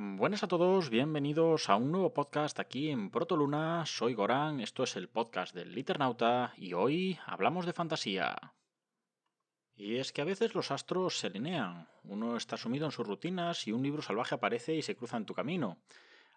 Buenas a todos, bienvenidos a un nuevo podcast aquí en Protoluna. Soy Goran, esto es el podcast del Liternauta y hoy hablamos de fantasía. Y es que a veces los astros se alinean, uno está sumido en sus rutinas y un libro salvaje aparece y se cruza en tu camino.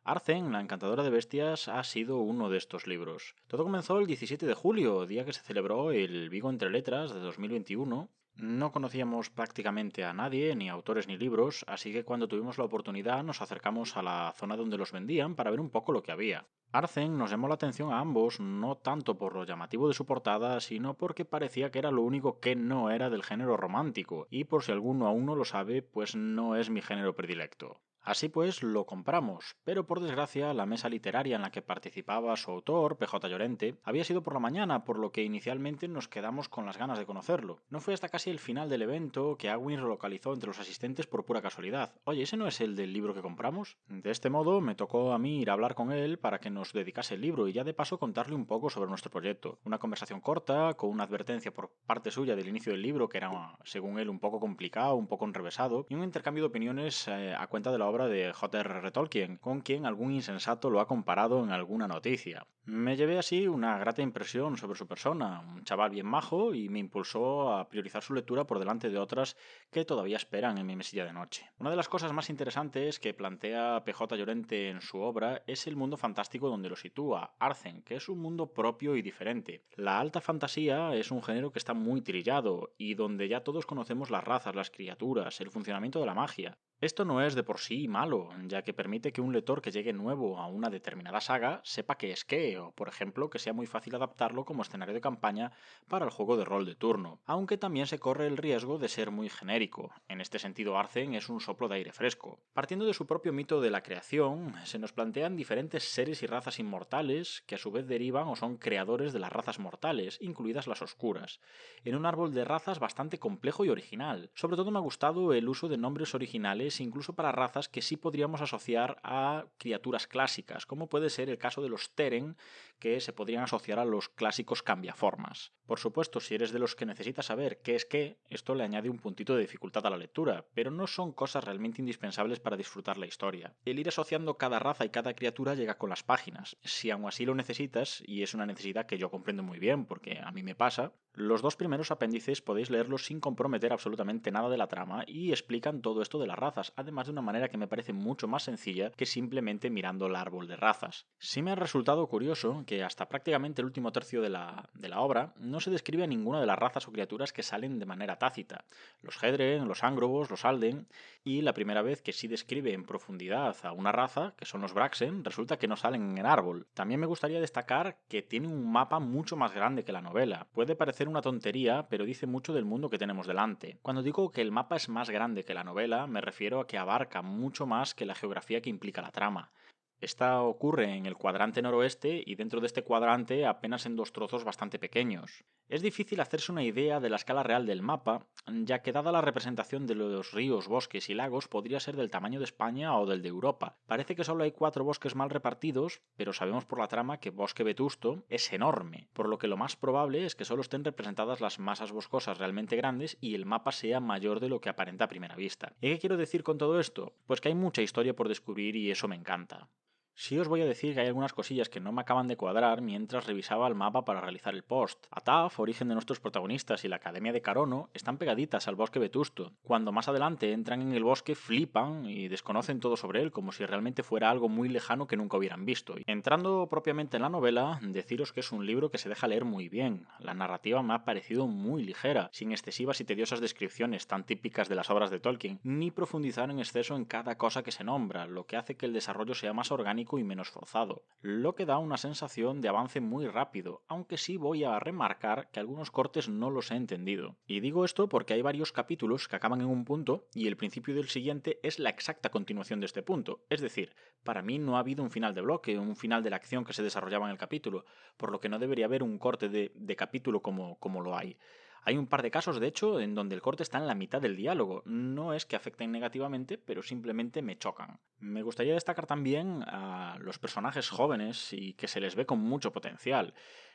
Arcen, la encantadora de bestias, ha sido uno de estos libros. Todo comenzó el 17 de julio, día que se celebró el Vigo Entre Letras de 2021. No conocíamos prácticamente a nadie, ni autores ni libros, así que cuando tuvimos la oportunidad nos acercamos a la zona donde los vendían para ver un poco lo que había. Arcen nos llamó la atención a ambos, no tanto por lo llamativo de su portada, sino porque parecía que era lo único que no era del género romántico, y por si alguno aún no lo sabe, pues no es mi género predilecto. Así pues, lo compramos, pero por desgracia la mesa literaria en la que participaba su autor, PJ Llorente, había sido por la mañana, por lo que inicialmente nos quedamos con las ganas de conocerlo. No fue hasta casi el final del evento que Agwin relocalizó entre los asistentes por pura casualidad. Oye, ¿ese no es el del libro que compramos? De este modo, me tocó a mí ir a hablar con él para que nos dedicase el libro y ya de paso contarle un poco sobre nuestro proyecto. Una conversación corta, con una advertencia por parte suya del inicio del libro, que era, según él, un poco complicado, un poco enrevesado, y un intercambio de opiniones a cuenta de la obra de J.R.R. Tolkien, con quien algún insensato lo ha comparado en alguna noticia. Me llevé así una grata impresión sobre su persona, un chaval bien majo, y me impulsó a priorizar su lectura por delante de otras que todavía esperan en mi mesilla de noche. Una de las cosas más interesantes que plantea PJ Llorente en su obra es el mundo fantástico donde lo sitúa, Arcen, que es un mundo propio y diferente. La alta fantasía es un género que está muy trillado y donde ya todos conocemos las razas, las criaturas, el funcionamiento de la magia. Esto no es de por sí malo, ya que permite que un lector que llegue nuevo a una determinada saga sepa qué es qué, o por ejemplo que sea muy fácil adaptarlo como escenario de campaña para el juego de rol de turno, aunque también se corre el riesgo de ser muy genérico. En este sentido, Arcen es un soplo de aire fresco. Partiendo de su propio mito de la creación, se nos plantean diferentes seres y razas inmortales que a su vez derivan o son creadores de las razas mortales, incluidas las oscuras, en un árbol de razas bastante complejo y original. Sobre todo me ha gustado el uso de nombres originales incluso para razas que sí podríamos asociar a criaturas clásicas, como puede ser el caso de los Teren, que se podrían asociar a los clásicos cambiaformas. Por supuesto, si eres de los que necesitas saber qué es qué, esto le añade un puntito de dificultad a la lectura, pero no son cosas realmente indispensables para disfrutar la historia. El ir asociando cada raza y cada criatura llega con las páginas. Si aún así lo necesitas, y es una necesidad que yo comprendo muy bien porque a mí me pasa, los dos primeros apéndices podéis leerlos sin comprometer absolutamente nada de la trama y explican todo esto de las razas, además de una manera que me parece mucho más sencilla que simplemente mirando el árbol de razas. Sí me ha resultado curioso que hasta prácticamente el último tercio de la obra no se describe a ninguna de las razas o criaturas que salen de manera tácita. Los Hedren, los Angrobos, los Alden, y la primera vez que sí describe en profundidad a una raza, que son los Braxen, resulta que no salen en el árbol. También me gustaría destacar que tiene un mapa mucho más grande que la novela. Puede parecer una tontería, pero dice mucho del mundo que tenemos delante. Cuando digo que el mapa es más grande que la novela, me refiero a que abarca mucho más que la geografía que implica la trama. Esta ocurre en el cuadrante noroeste y dentro de este cuadrante apenas en dos trozos bastante pequeños. Es difícil hacerse una idea de la escala real del mapa, ya que dada la representación de los ríos, bosques y lagos podría ser del tamaño de España o del de Europa. Parece que solo hay 4 bosques mal repartidos, pero sabemos por la trama que Bosque Vetusto es enorme, por lo que lo más probable es que solo estén representadas las masas boscosas realmente grandes y el mapa sea mayor de lo que aparenta a primera vista. ¿Y qué quiero decir con todo esto? Pues que hay mucha historia por descubrir y eso me encanta. Sí os voy a decir que hay algunas cosillas que no me acaban de cuadrar mientras revisaba el mapa para realizar el post. Ataf, origen de nuestros protagonistas, y la Academia de Carono están pegaditas al bosque vetusto. Cuando más adelante entran en el bosque flipan y desconocen todo sobre él como si realmente fuera algo muy lejano que nunca hubieran visto. Entrando propiamente en la novela, deciros que es un libro que se deja leer muy bien. La narrativa me ha parecido muy ligera, sin excesivas y tediosas descripciones tan típicas de las obras de Tolkien, ni profundizar en exceso en cada cosa que se nombra, lo que hace que el desarrollo sea más orgánico y menos forzado, lo que da una sensación de avance muy rápido, aunque sí voy a remarcar que algunos cortes no los he entendido. Y digo esto porque hay varios capítulos que acaban en un punto y el principio del siguiente es la exacta continuación de este punto, es decir, para mí no ha habido un final de bloque, un final de la acción que se desarrollaba en el capítulo, por lo que no debería haber un corte de capítulo como lo hay. Hay un par de casos, de hecho, en donde el corte está en la mitad del diálogo. No es que afecten negativamente, pero simplemente me chocan. Me gustaría destacar también a los personajes jóvenes y que se les ve con mucho potencial.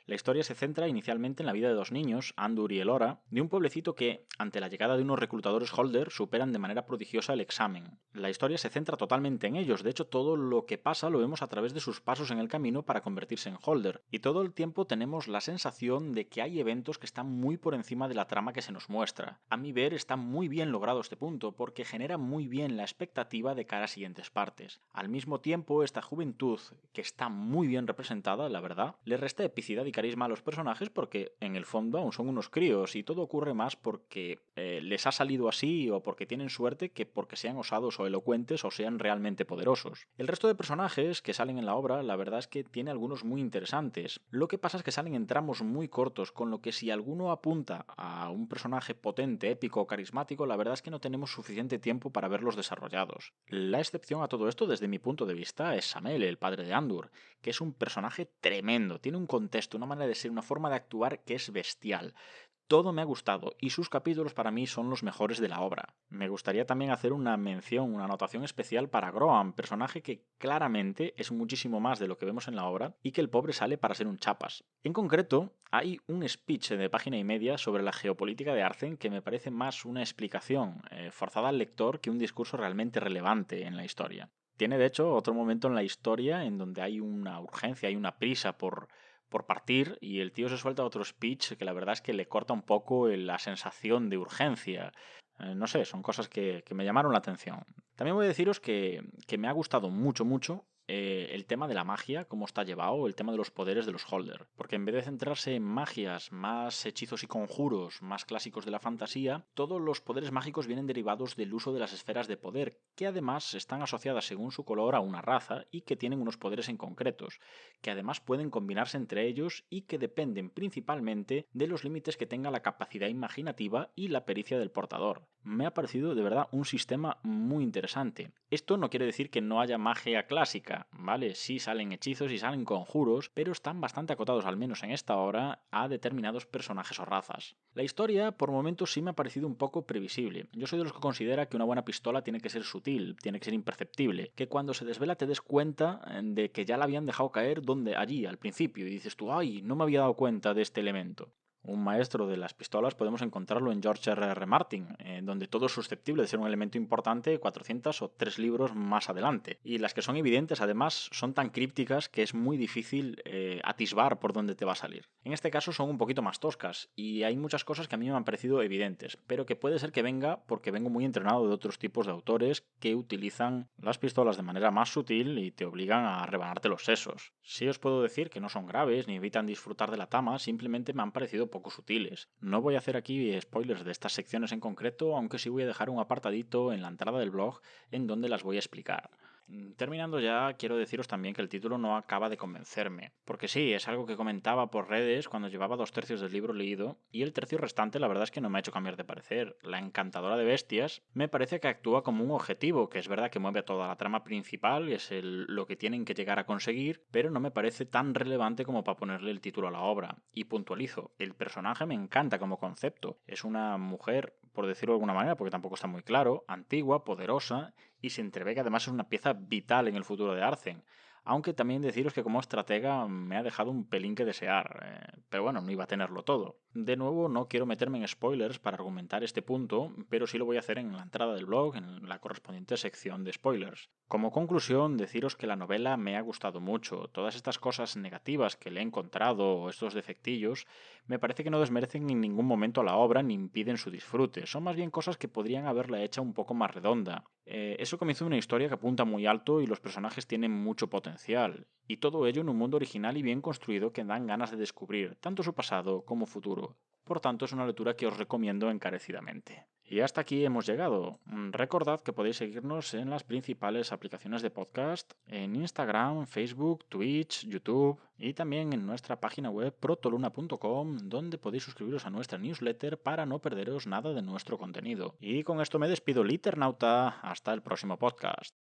La historia se centra inicialmente en la vida de dos niños, Andur y Elora, de un pueblecito que, ante la llegada de unos reclutadores Holder, superan de manera prodigiosa el examen. La historia se centra totalmente en ellos, de hecho todo lo que pasa lo vemos a través de sus pasos en el camino para convertirse en Holder, y todo el tiempo tenemos la sensación de que hay eventos que están muy por encima de la trama que se nos muestra. A mi ver está muy bien logrado este punto, porque genera muy bien la expectativa de cara a siguientes partes. Al mismo tiempo, esta juventud, que está muy bien representada, la verdad, le resta epicidad y carisma a los personajes porque en el fondo aún son unos críos y todo ocurre más porque les ha salido así o porque tienen suerte que porque sean osados o elocuentes o sean realmente poderosos. El resto de personajes que salen en la obra, la verdad es que tiene algunos muy interesantes. Lo que pasa es que salen en tramos muy cortos, con lo que si alguno apunta a un personaje potente, épico o carismático, la verdad es que no tenemos suficiente tiempo para verlos desarrollados. La excepción a todo esto, desde mi punto de vista, es Samel, el padre de Andur, que es un personaje tremendo, tiene un contexto, una manera de ser, una forma de actuar que es bestial. Todo me ha gustado y sus capítulos para mí son los mejores de la obra. Me gustaría también hacer una mención, una anotación especial para Groam, personaje que claramente es muchísimo más de lo que vemos en la obra y que el pobre sale para ser un chapas. En concreto, hay un speech de página y media sobre la geopolítica de Arzen que me parece más una explicación forzada al lector que un discurso realmente relevante en la historia. Tiene de hecho otro momento en la historia en donde hay una urgencia, hay una prisa por partir y el tío se suelta otro speech que la verdad es que le corta un poco la sensación de urgencia. No sé, son cosas que me llamaron la atención. También voy a deciros que me ha gustado mucho el tema de la magia, cómo está llevado, el tema de los poderes de los Holder. Porque en vez de centrarse en magias, más hechizos y conjuros, más clásicos de la fantasía, todos los poderes mágicos vienen derivados del uso de las esferas de poder, que además están asociadas según su color a una raza y que tienen unos poderes en concretos, que además pueden combinarse entre ellos y que dependen principalmente de los límites que tenga la capacidad imaginativa y la pericia del portador. Me ha parecido de verdad un sistema muy interesante. Esto no quiere decir que no haya magia clásica, ¿vale? Sí salen hechizos y salen conjuros, pero están bastante acotados, al menos en esta obra, a determinados personajes o razas. La historia, por momentos, sí me ha parecido un poco previsible. Yo soy de los que considera que una buena pistola tiene que ser sutil, tiene que ser imperceptible, que cuando se desvela te des cuenta de que ya la habían dejado caer donde allí, al principio, y dices tú, ¡ay! No me había dado cuenta de este elemento. Un maestro de las pistolas podemos encontrarlo en George R.R. Martin, donde todo es susceptible de ser un elemento importante 400 o 3 libros más adelante. Y las que son evidentes, además, son tan crípticas que es muy difícil atisbar por dónde te va a salir. En este caso son un poquito más toscas, y hay muchas cosas que a mí me han parecido evidentes, pero que puede ser que venga porque vengo muy entrenado de otros tipos de autores que utilizan las pistolas de manera más sutil y te obligan a rebanarte los sesos. Sí os puedo decir que no son graves ni evitan disfrutar de la trama, simplemente me han parecido poco sutiles. No voy a hacer aquí spoilers de estas secciones en concreto, aunque sí voy a dejar un apartadito en la entrada del blog en donde las voy a explicar. Terminando ya, quiero deciros también que el título no acaba de convencerme, porque sí, es algo que comentaba por redes cuando llevaba 2/3 del libro leído, y el tercio restante la verdad es que no me ha hecho cambiar de parecer. La encantadora de bestias me parece que actúa como un objetivo, que es verdad que mueve toda la trama principal, es lo que tienen que llegar a conseguir, pero no me parece tan relevante como para ponerle el título a la obra. Y puntualizo, el personaje me encanta como concepto, es una mujer, por decirlo de alguna manera, porque tampoco está muy claro, antigua, poderosa, y se entrevé que además es una pieza vital en el futuro de Arzen. Aunque también deciros que como estratega me ha dejado un pelín que desear, pero bueno, no iba a tenerlo todo. De nuevo, no quiero meterme en spoilers para argumentar este punto, pero sí lo voy a hacer en la entrada del blog, en la correspondiente sección de spoilers. Como conclusión, deciros que la novela me ha gustado mucho. Todas estas cosas negativas que le he encontrado, o estos defectillos, me parece que no desmerecen en ningún momento a la obra ni impiden su disfrute. Son más bien cosas que podrían haberla hecha un poco más redonda. Eso comienza una historia que apunta muy alto y los personajes tienen mucho potencial. Y todo ello en un mundo original y bien construido que dan ganas de descubrir, tanto su pasado como futuro. Por tanto, es una lectura que os recomiendo encarecidamente. Y hasta aquí hemos llegado. Recordad que podéis seguirnos en las principales aplicaciones de podcast, en Instagram, Facebook, Twitch, YouTube y también en nuestra página web protoluna.com, donde podéis suscribiros a nuestra newsletter para no perderos nada de nuestro contenido. Y con esto me despido, Liternauta. Hasta el próximo podcast.